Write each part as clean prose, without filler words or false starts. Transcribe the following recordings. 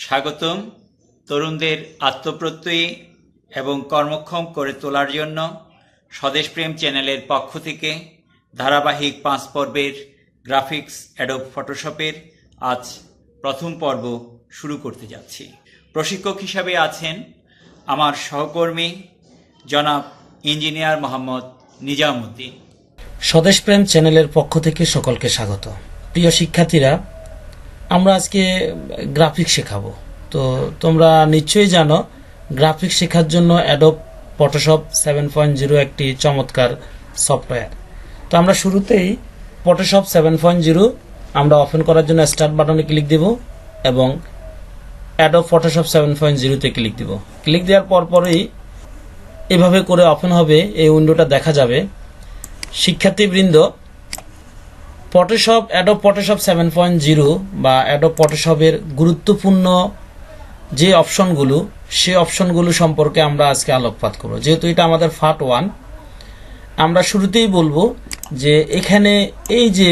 স্বাগতম। তরুণদের আত্মপ্রত্যয়ী এবং কর্মক্ষম করে তোলার জন্য স্বদেশপ্রেম চ্যানেলের পক্ষ থেকে ধারাবাহিক 5 পর্বের গ্রাফিক্স অ্যাডোব ফটোশপের আজ প্রথম পর্ব শুরু করতে যাচ্ছি। প্রশিক্ষক হিসাবে আছেন আমার সহকর্মী জনাব ইঞ্জিনিয়ার মোহাম্মদ নিজামউদ্দিন। স্বদেশপ্রেম চ্যানেলের পক্ষ থেকে সকলকে স্বাগত। প্রিয় শিক্ষার্থীরা, আমরা আজকে গ্রাফিক্স শেখাবো। তো তোমরা নিশ্চয়ই জানো গ্রাফিক্স শেখার জন্য অ্যাডোব ফটোশপ 7.0 একটি চমৎকার সফটওয়্যার। তো আমরা শুরুতেই ফটোশপ 7.0 আমরা ওপেন করার জন্য স্টার্ট বাটনে ক্লিক দেব এবং অ্যাডোব ফটোশপ 7.0 ক্লিক দেব। ক্লিক দেওয়ার পরপরই এভাবে করে ওপেন হবে, এই উইন্ডোটা দেখা যাবে। শিক্ষার্থীবৃন্দ, ফটোশপ অ্যাডোব ফটোশপ 7.0 বা অ্যাডোব ফটোশপের গুরুত্বপূর্ণ যে অপশনগুলো, সে অপশনগুলো সম্পর্কে আমরা আজকে আলোকপাত করব। যেহেতু এটা আমাদের পার্ট 1, আমরা শুরুতেই বলবো যে এখানে এই যে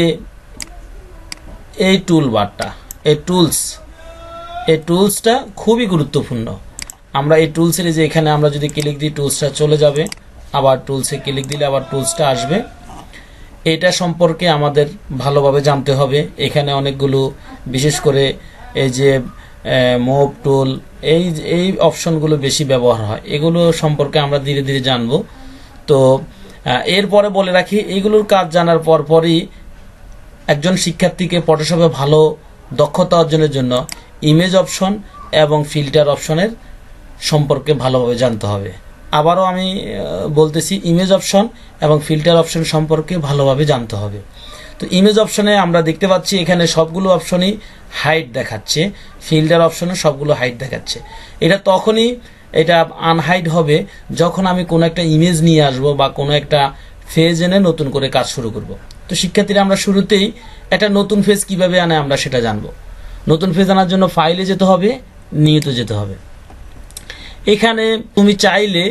এই টুলবারটা, এই টুলসটা খুবই গুরুত্বপূর্ণ। আমরা এই টুলসের যে এখানে আমরা যদি ক্লিক দিই, টুলসটা চলে যাবে, আবার টুলসে ক্লিক দিলে আবার টুলসটা আসবে। এটা সম্পর্কে আমাদের ভালোভাবে জানতে হবে। এখানে অনেকগুলো, বিশেষ করে এই যে মুভ টুল, এই অপশনগুলো বেশি ব্যবহার হয়, এগুলো সম্পর্কে আমরা ধীরে ধীরে জানব। তো এরপরে বলে রাখি, এগুলোর কাজ জানার পরই একজন শিক্ষার্থীকে ফটোশপে ভালো দক্ষতা অর্জনের জন্য ইমেজ অপশন এবং ফিল্টার অপশনের সম্পর্কে ভালোভাবে জানতে হবে। আবারও আমি বলতেছি, ইমেজ অপশন এবং ফিল্টার অপশন সম্পর্কে ভালোভাবে জানতে হবে। তো ইমেজ অপশনে আমরা দেখতে পাচ্ছি এখানে সবগুলো অপশনই হাইড দেখাচ্ছে, ফিল্টার অপশনে সবগুলো হাইড দেখাচ্ছে। এটা তখনই এটা আনহাইড হবে যখন আমি কোনো একটা ইমেজ নিয়ে আসব বা কোনো একটা ফেজ এনে নতুন করে কাজ শুরু করব। তো শিক্ষার্থীরা, আমরা শুরুতেই একটা নতুন ফেজ কিভাবে আনে আমরা সেটা জানবো। নতুন ফেজ আনার জন্য ফাইলে যেতে হবে, নিউতে যেতে হবে। এখানে তুমি চাইলে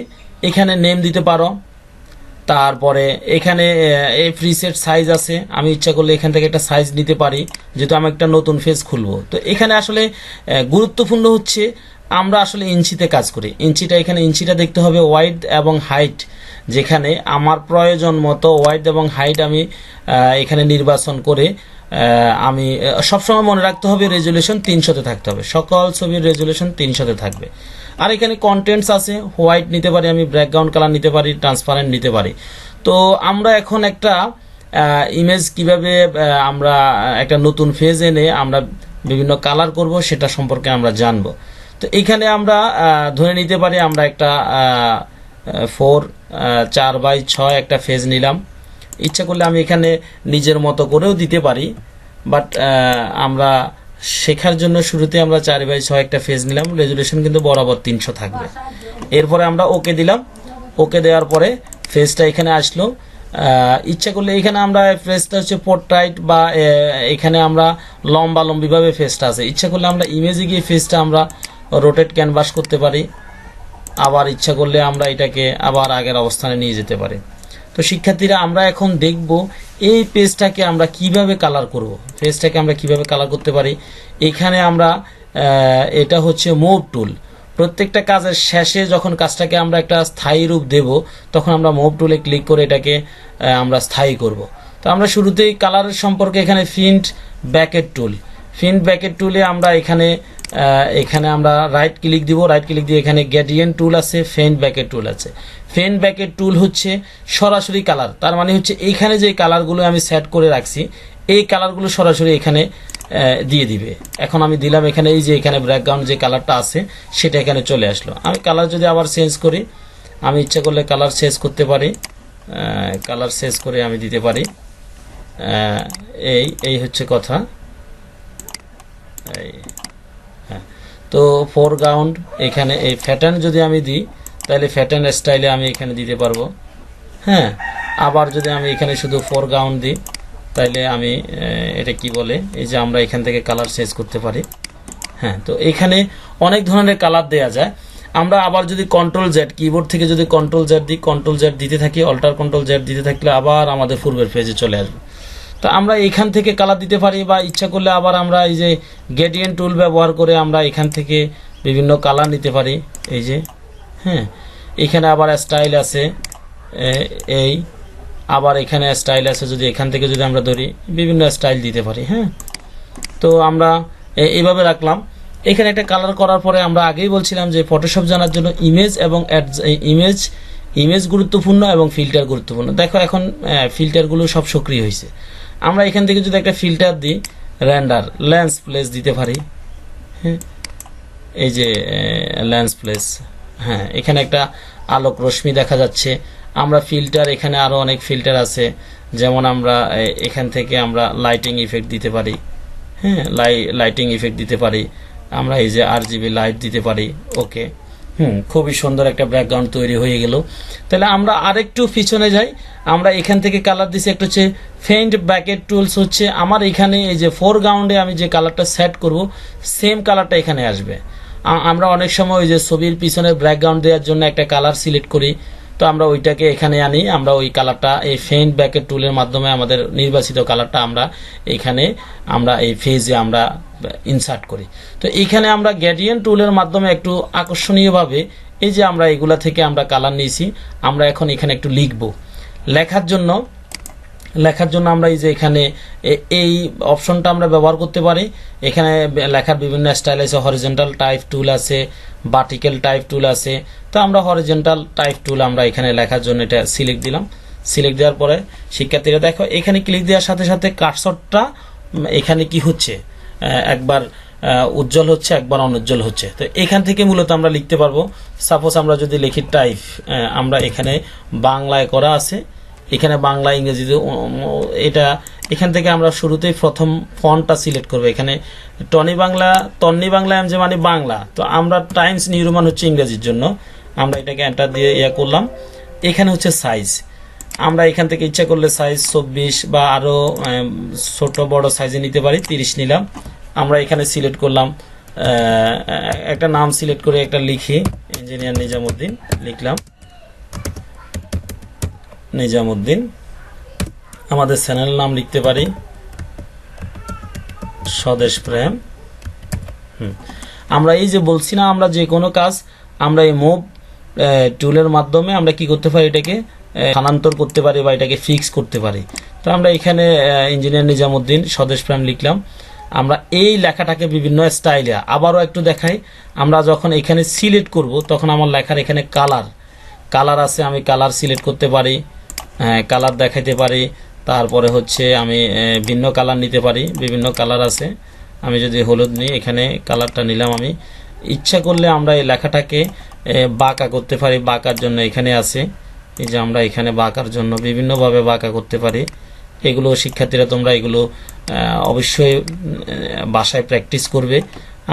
এখানে নেম দিতে পারো, তারপরে এখানে এই প্রিসেট সাইজ আছে, আমি ইচ্ছা করলে এখান থেকে একটা সাইজ নিতে পারি, যেহেতু আমি একটা নতুন পেজ খুলবো। তো এখানে আসলে গুরুত্বপূর্ণ হচ্ছে আমরা আসলে ইঞ্চিতে কাজ করি। এখানে ইঞ্চিটা দেখতে হবে, ওয়াইড এবং হাইট, যেখানে আমার প্রয়োজন মতো ওয়াইড এবং হাইট আমি এখানে নির্বাচন করে আমি সবসময় মনে রাখতে হবে রেজুলেশন 300-তে থাকতে হবে। সকল ছবির রেজুলেশন 300-তে থাকবে। আর এখানে কন্টেন্টস আছে, হোয়াইট নিতে পারি, আমি ব্যাকগ্রাউন্ড কালার নিতে পারি, ট্রান্সপারেন্ট নিতে পারি। তো আমরা এখন একটা ইমেজ কিভাবে আমরা একটা নতুন ফেজ এনে আমরা বিভিন্ন কালার করব সেটা সম্পর্কে আমরা জানবো। তো এখানে আমরা ধরে নিতে পারি আমরা একটা 4x6 একটা ফেজ নিলাম। ইচ্ছা করলে আমি এখানে নিজের মতো করেও দিতে পারি, বাট আমরা শেখার জন্য শুরুতে আমরা 4x6 একটা ফেজ নিলাম। রেজুলেশন কিন্তু বরাবর 300 থাকবে। এরপরে আমরা ওকে দিলাম। ওকে দেওয়ার পরে ফেজটা এখানে আসলো। ইচ্ছা করলে এখানে আমরা ফেজটা হচ্ছে পোর্ট্রাইট বা এখানে আমরা লম্বালম্বিভাবে ফেজটা আছে। ইচ্ছা করলে আমরা ইমেজে গিয়ে ফেজটা আমরা রোটেট ক্যানভাস করতে পারি, আবার ইচ্ছা করলে আমরা এটাকে আবার আগের অবস্থানে নিয়ে যেতে পারি। তো শিক্ষার্থীরা, আমরা এখন দেখব এই পেজটাকে আমরা কিভাবে কালার করব। পেজটাকে আমরা কিভাবে কালার করতে পারি। এখানে আমরা এটা হচ্ছে মুভ টুল। প্রত্যেকটা কাজের শেষে যখন কাজটাকে আমরা একটা স্থায়ী রূপ দেব, তখন আমরা মুভ টুলে ক্লিক করে এটাকে আমরা স্থায়ী করব। তো আমরা শুরুতেই কালারের সম্পর্কে এখানে ফিন্ট ব্যাকেট টুলে আমরা এখানে আমরা রাইট ক্লিক দিব। রাইট ক্লিক দিয়ে এখানে গ্রেডিয়েন্ট টুল আছে, ফেন্ট ব্যাকেট টুল আছে। ফেন্ট ব্যাকেট টুল হচ্ছে সরাসরি কালার, তার মানে হচ্ছে এইখানে যে কালারগুলো আমি সেট করে রাখছি, এই কালারগুলো সরাসরি এখানে দিয়ে দিবে। এখন আমি দিলাম, এখানে এই যে এখানে ব্যাকগ্রাউন্ড যে কালারটা আছে সেটা এখানে চলে আসলো। আমি কালার যদি আবার চেঞ্জ করি, আমি ইচ্ছা করলে কালার চেঞ্জ করতে পারি, কালার চেঞ্জ করে আমি দিতে পারি। এই হচ্ছে কথা। তো ফোরগ্রাউন্ড, এখানে এই প্যাটার্ন যদি আমি দিই, তাহলে প্যাটার্ন স্টাইলে আমি এখানে দিতে পারবো। হ্যাঁ, আবার যদি আমি এখানে শুধু ফোরগ্রাউন্ড দিই, তাহলে আমি এটা কি বলে, এই যে আমরা এখান থেকে কালার চেঞ্জ করতে পারি। হ্যাঁ, তো এখানে অনেক ধরনের কালার দেয়া যায়। আমরা আবার যদি কন্ট্রোল-Z, কিবোর্ড থেকে যদি কন্ট্রোল-Z দিই, কন্ট্রোল-Z দিতে থাকি, অল্টার কন্ট্রোল-Z দিতে থাকলে আবার আমাদের পূর্বের পেজে চলে আসবে। তো তো আমরা এখান থেকে কালার দিতে পারি, বা ইচ্ছা করলে আবার আমরা এই যে গ্রেডিয়েন্ট টুল ব্যবহার করে আমরা এখান থেকে বিভিন্ন কালার নিতে পারি। এই যে হ্যাঁ, এখানে আবার স্টাইল আছে, এই আবার এখানে স্টাইল আছে, যদি এখান থেকে যদি আমরা ধরি বিভিন্ন স্টাইল দিতে পারি। হ্যাঁ, তো আমরা এইভাবে রাখলাম। এখানে একটা কালার করার পরে আমরা আগেই বলছিলাম যে ফটোশপ জানার জন্য ইমেজ এবং ইমেজ গুরুত্বপূর্ণ এবং ফিল্টার গুরুত্বপূর্ণ। দেখো এখন ফিল্টারগুলো সব সক্রিয় হয়েছে। আমরা এখান থেকে যদি একটা ফিল্টার দিই, রেন্ডার লেন্স প্লেস দিতে পারি। হ্যাঁ, এই যে লেন্স প্লেস, হ্যাঁ এখানে একটা আলোক রশ্মি দেখা যাচ্ছে। আমরা ফিল্টার, এখানে আরো অনেক ফিল্টার আছে, যেমন আমরা এখান থেকে আমরা লাইটিং ইফেক্ট দিতে পারি। হ্যাঁ, লাইটিং ইফেক্ট দিতে পারি আমরা, এই যে RGB লাইট দিতে পারি। ওকে, খুবই সুন্দর একটা ব্যাকগ্রাউন্ড তৈরি হয়ে গেল। তাহলে আমরা আরেকটু পিছনে যাই। আমরা এখান থেকে কালার দিছি, একটা হচ্ছে ফেইন্ট ব্যাকেট টুলস, হচ্ছে আমার এখানে এই যে ফোরগ্রাউন্ডে আমি যে কালারটা সেট করব সেম কালারটা এখানে আসবে। আমরা অনেক সময় ওই যে ছবির পিছনে ব্যাকগ্রাউন্ড দেওয়ার জন্য একটা কালার সিলেক্ট করি, তো আমরা ওইটাকে এখানে আনি, আমরা ওই কালারটা এই ফেইন্ট ব্যাকেট টুলের মাধ্যমে আমাদের নির্বাচিত কালারটা আমরা এখানে আমরা এই ফেজে আমরা ইনসার্ট করি। তো এখানে আমরা গ্রেডিয়েন্ট টুলের মাধ্যমে একটু আকর্ষণীয়ভাবে এই যে আমরা এগুলা থেকে আমরা কালার নিয়েছি, আমরা এখন এখানে একটু লিখবো। লেখার জন্য আমরা এই যে এখানে এই অপশনটা আমরা ব্যবহার করতে পারি। এখানে লেখার বিভিন্ন স্টাইল আছে, হরিজন্টাল টাইপ টুল আছে, ভার্টিক্যাল টাইপ টুল আছে। তো আমরা হরিজন্টাল টাইপ টুল আমরা এখানে লেখার জন্য এটা সিলেক্ট দিলাম। সিলেক্ট দেওয়ার পরে শিক্ষার্থীরা দেখো এখানে ক্লিক দেওয়ার সাথে সাথে কার্সরটা এখানে কি হচ্ছে, একবার উজ্জ্বল হচ্ছে, একবার অনুজ্জ্বল হচ্ছে। তো এখান থেকে মূলত আমরা লিখতে পারবো। সাপোজ আমরা যদি লিখি টাইপ, আমরা এখানে বাংলায় করা আছে, এখানে বাংলা ইংরেজিতে এটা, এখান থেকে আমরা শুরুতেই প্রথম ফন্টটা সিলেক্ট করবো। এখানে তন্নি বাংলা এম যে মানে বাংলা, তো আমরা টাইমস নিউ রোমান হচ্ছে ইংরেজির জন্য, আমরা এটাকে এন্টার দিয়ে করলাম। এখানে হচ্ছে সাইজ, আমরা এখান থেকে ইচ্ছা করলে সাইজ 24 বা আরো ছোট বড় সাইজে নিতে পারি, 30 নিলাম। আমরা এখানে সিলেক্ট করলাম, একটা নাম সিলেক্ট করে একটা লিখি, ইঞ্জিনিয়ার নিজামুদ্দিন লিখলাম, নিজামুদ্দিন। আমাদের চ্যানেল নাম লিখতে পারি স্বদেশ প্রেম। আমরা এই যে বলছি না, আমরা যে কোনো কাজ আমরা এই মুভ টুলের মাধ্যমে আমরা কি করতে পারি, এটাকে স্থানান্তর করতে পারি বা এটাকে ফিক্স করতে পারি। তো আমরা এখানে ইঞ্জিনিয়ার নিজামুদ্দিন স্বদেশ প্রেম লিখলাম। আমরা এই লেখাটাকে বিভিন্ন স্টাইলে আবারও একটু দেখাই। আমরা যখন এখানে সিলেক্ট করব তখন আমার লেখার এখানে কালার আছে, আমি কালার সিলেক্ট করতে পারি, কালার দেখাইতে পারি। তারপরে হচ্ছে আমি ভিন্ন কালার নিতে পারি, বিভিন্ন কালার আছে। আমি যদি হলুদ নিই, এখানে কালারটা নিলাম। আমি ইচ্ছা করলে আমরা এই লেখাটাকে বাঁকা করতে পারি, বাঁকার জন্য এখানে আছে, এই যে আমরা এখানে বাঁকার জন্য বিভিন্নভাবে বাঁকা করতে পারি। এগুলো শিক্ষার্থীরা তোমরা এগুলো অবশ্যই বাসায় প্র্যাকটিস করবে,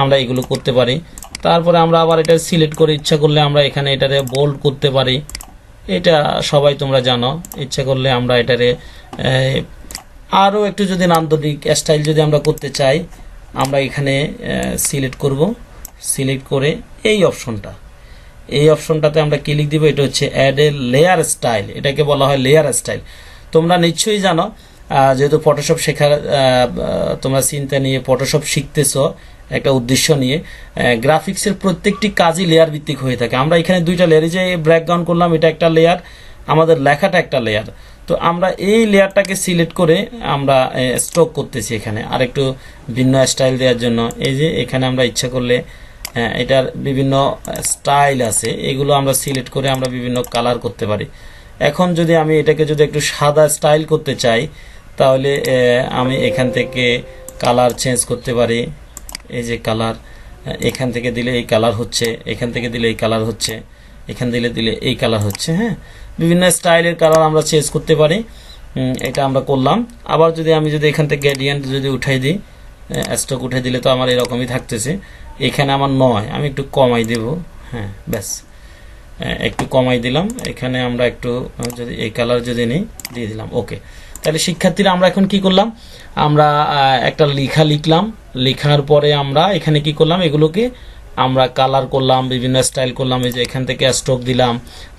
আমরা এগুলো করতে পারি। তারপরে আমরা আবার এটা সিলেক্ট করে ইচ্ছা করলে আমরা এখানে এটারে বোল্ড করতে পারি, এটা সবাই তোমরা জানো। ইচ্ছা করলে আমরা এটারে আরও একটু যদি নান্দনিক স্টাইল যদি আমরা করতে চাই, আমরা এখানে সিলেক্ট করব। সিলেক্ট করে এই অপশনটাতে আমরা ক্লিক দিব। এটা হচ্ছে অ্যাড এ লেয়ার স্টাইল, এটাকে বলা হয় লেয়ার স্টাইল। তোমরা নিশ্চয়ই জানো, যেহেতু ফটোশপ শেখার তোমরা চিন্তা নিয়ে ফটোশপ শিখতেছো একটা উদ্দেশ্য নিয়ে, গ্রাফিক্সের প্রত্যেকটি কাজই লেয়ার ভিত্তিক হয়ে থাকে। আমরা এখানে দুইটা লেয়ার, যে ব্যাকগ্রাউন্ড করলাম এটা একটা লেয়ার, আমাদের লেখাটা একটা লেয়ার। তো আমরা এই লেয়ারটাকে সিলেক্ট করে আমরা স্টক করতেছি এখানে আরেকটু ভিন্ন স্টাইল দেওয়ার জন্য। এই যে এখানে আমরা ইচ্ছা করলে এটার বিভিন্ন স্টাইল আছে, এগুলো আমরা সিলেক্ট করে আমরা বিভিন্ন কালার করতে পারি। এখন যদি আমি এটাকে যদি একটু সাদা স্টাইল করতে চাই, তাহলে আমি এখান থেকে কালার চেঞ্জ করতে পারি। এই যে কালার, এখান থেকে দিলে এই কালার হচ্ছে, এখান থেকে দিলে এই কালার হচ্ছে, এখান দিলে এই কালার হচ্ছে। হ্যাঁ, বিভিন্ন স্টাইলের কালার আমরা চেঞ্জ করতে পারি। এটা আমরা করলাম। আবার যদি আমি এখান থেকে গ্রেডিয়েন্ট যদি উঠাই দিই, স্টক উঠাই দিলে তো আমার এরকমই থাকতেছে। এখানে আমার নয়, আমি একটু কমাই দেব। হ্যাঁ, ব্যাস একটু কমাই দিলাম। এখানে আমরা একটু যদি এই কালার যদি নিই, দিয়ে দিলাম। ওকে, তাহলে শিক্ষার্থীরা আমরা এখন কি করলাম, আমরা একটা লিখলাম। লেখার পরে আমরা এখানে কি করলাম, এগুলোকে আমরা কালার করলাম, বিভিন্ন স্টাইল করলাম। এই যে এখান থেকে স্ট্রোক দিলাম,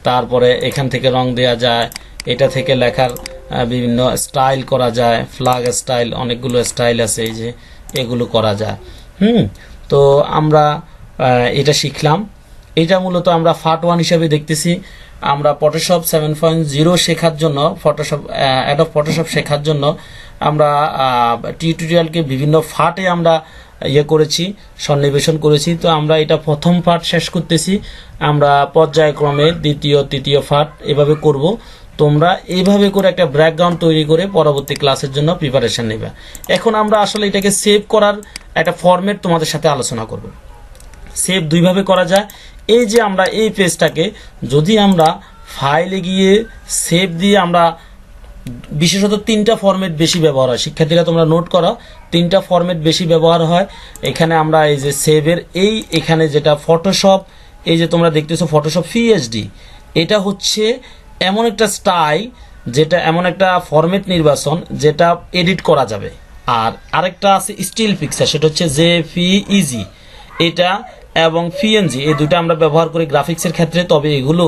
তারপরে এখান থেকে রং দেওয়া যায়, এটা থেকে লেখার বিভিন্ন স্টাইল করা যায়, ফ্ল্যাগ স্টাইল, অনেকগুলো স্টাইল আছে, এই যে এগুলো করা যায়। তো আমরা এটা শিখলাম। এটা মূলত আমরা পার্ট 1 হিসেবে দেখতেছি। আমরা ফটোশপ 7.0 শেখার জন্য, অ্যাডোব ফটোশপ শেখার জন্য আমরা টিউটোরিয়ালকে বিভিন্ন পার্টে আমরা করেছি, সন্নিবেশন করেছি। তো আমরা এটা প্রথম পার্ট শেষ করতেছি, আমরা পর্যায়ক্রমে দ্বিতীয় তৃতীয় পার্ট এভাবে করব। তোমরা এইভাবে করে একটা ব্যাকগ্রাউন্ড তৈরি করে পরবর্তী ক্লাসের জন্য প্রিপারেশন নেবে। এখন আমরা আসলে এটাকে সেভ করার একটা ফরম্যাট তোমাদের সাথে আলোচনা করব। সেভ দুইভাবে করা যায়। এই যে আমরা এই পেজটাকে যদি আমরা ফাইলে গিয়ে সেভ দিয়ে, আমরা বিশেষত 3টা ফরম্যাট বেশি ব্যবহার হয়, শিক্ষার্থীরা তোমরা নোট করো, 3টা ফরম্যাট বেশি ব্যবহার হয় এখানে। আমরা এই যে সেভের এখানে যেটা ফটোশপ, এই যে তোমরা দেখতেছো ফটোশপ পিএইচডি, এটা হচ্ছে এমন একটা স্টাইল, যেটা এমন একটা ফরম্যাট নির্বাচন যেটা এডিট করা যাবে। আর আরেকটা আছে স্টিল পিকচার, সেটা হচ্ছে জেপিইজি, এটা এবং পিএনজি, এই দুটো আমরা ব্যবহার করি গ্রাফিক্সের ক্ষেত্রে। তবে এগুলো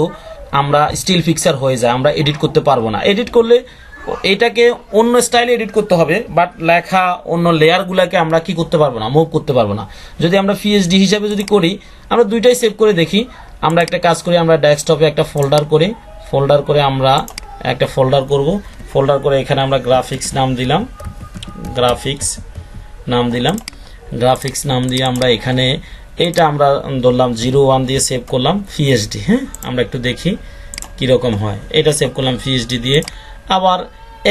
আমরা স্টিল পিকচার হয়ে যায়, আমরা এডিট করতে পারবো না। এডিট করলে এটাকে অন্য স্টাইলে এডিট করতে হবে, বাট লেখা অন্য লেয়ারগুলোকে আমরা কি করতে পারবো না, মুভ করতে পারবো না। যদি আমরা পিএইচডি হিসাবে যদি করি, আমরা দুইটাই সেভ করে দেখি। আমরা একটা কাজ করি, আমরা ডেস্কটপে একটা ফোল্ডার করে আমরা একটা ফোল্ডার করব। ফোল্ডার করে এখানে আমরা গ্রাফিক্স নাম দিলাম, গ্রাফিক্স নাম দিয়ে আমরা এখানে এটা আমরা ধরলাম 01 দিয়ে সেভ করলাম পিএইচডি। আমরা একটু দেখি কীরকম হয়। এটা সেভ করলাম পিএইচডি দিয়ে। আবার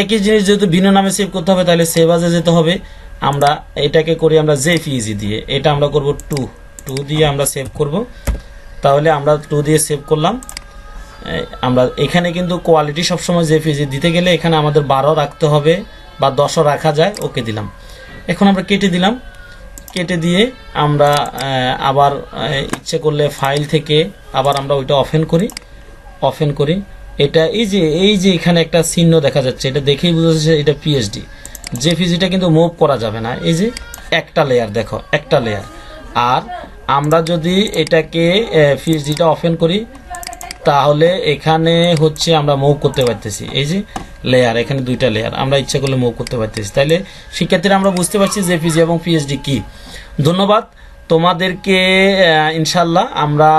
একই জিনিস যেহেতু ভিন্ন নামে সেভ করতে হবে, তাহলে সেভ আজে যেতে হবে। আমরা এটাকে করি আমরা জেপিইজি দিয়ে, এটা আমরা করব 2 দিয়ে আমরা সেভ করব। তাহলে আমরা 2 দিয়ে সেভ করলাম। আমরা এখানে কিন্তু কোয়ালিটি সবসময় জেপিইজি দিতে গেলে এখানে আমাদের 12 রাখতে হবে বা 10ও রাখা যায়। ওকে দিলাম। এখন আমরা কেটে দিলাম। কেটে দিয়ে আমরা আবার ইচ্ছে করলে ফাইল থেকে আবার আমরা ওইটা ওপেন করি। এটা এই যে এখানে একটা চিহ্ন দেখা যাচ্ছে, এটা দেখেই বোঝা যাচ্ছে এটা পিএইচডি। জেপিইজিটা কিন্তু মুভ করা যাবে না, এই যে একটা লেয়ার, দেখো একটা লেয়ার। আর আমরা যদি এটাকে পিএইচডিটা ওপেন করি, তাহলে এখানে হচ্ছে আমরা মুভ করতে পারতেছি। এই যে লেয়ার, এখানে 2টা লেয়ার, আমরা ইচ্ছা করলে মুভ করতে পারতেছি। তাইলে শিক্ষার্থীরা আমরা বুঝতে পারছি জেপিইজি এবং পিএইচডি কি। ধন্যবাদ তোমাদেরকে। ইনশাল্লাহ আমরা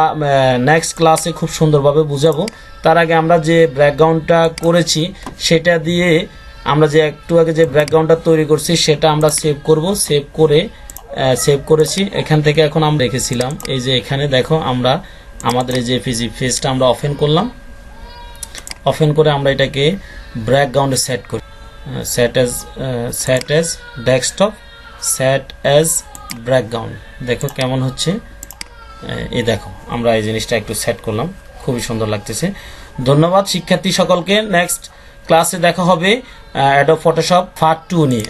নেক্সট ক্লাসে খুব সুন্দরভাবে বুঝাবো। তার আগে আমরা যে ব্যাকগ্রাউন্ডটা করেছি, সেটা দিয়ে আমরা যে একটু আগে যে ব্যাকগ্রাউন্ডটা তৈরি করছি, সেটা আমরা সেভ করব। সেভ করেছি এখান থেকে। এখন আমরা রেখেছিলাম এই যে এখানে দেখো, আমরা আমাদের এই যে পেজটা আমরা ওপেন করে আমরা এটাকে ব্যাকগ্রাউন্ডে সেট করি। Set as desktop, set as background. দেখো কেমন হচ্ছে, এই দেখো আমরা এই জিনিসটা একটু সেট করলাম, খুবই সুন্দর লাগতেছে। ধন্যবাদ শিক্ষার্থী সকলকে। নেক্সট ক্লাসে দেখা হবে অ্যাডোব ফটোশপ পার্ট 2 নিয়ে।